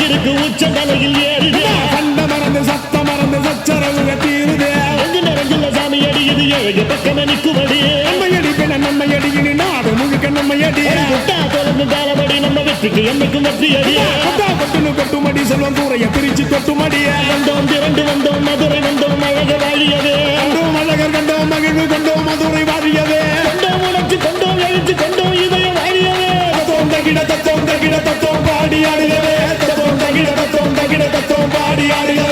இருக்கு உச்சந்தலையில் ஏறுது சண்ட மறந்து சத்த மறந்து சச்சரவுக தீருது நிறைஞ்சுள்ள சாமி அடிக்குது ஏழு பக்கம் நிற்குமடி நம்மையடி பின்ன நம்மையடி இனி நாடு முழுக்க நம்மையடி தொடர்ந்து தாளபடி நம்ம வெற்றிக்கு என்னைக்கும் வெற்றி அடிய கொட்டுன்னு கொட்டுமடி செல்வம் கூறைய பிரிச்சு கொட்டுமடிய வந்தோம் திரண்டு வந்தோம் மதுரை வந்தோம் அழக வாழியவே கண்டோம் அழகர் கண்டோம் மகிழ்வு கண்டோம் மதுரை வாழியவே கொண்டோம் உணர்ச்சி கொண்டோம் எழுச்சி கொண்டோம் இதய வாழியவே தத்தோம் தகிட தத்தோம் பாடி ஆடுகவே தத்தோம் தகிட தத்தோம் பாடி ஆடுக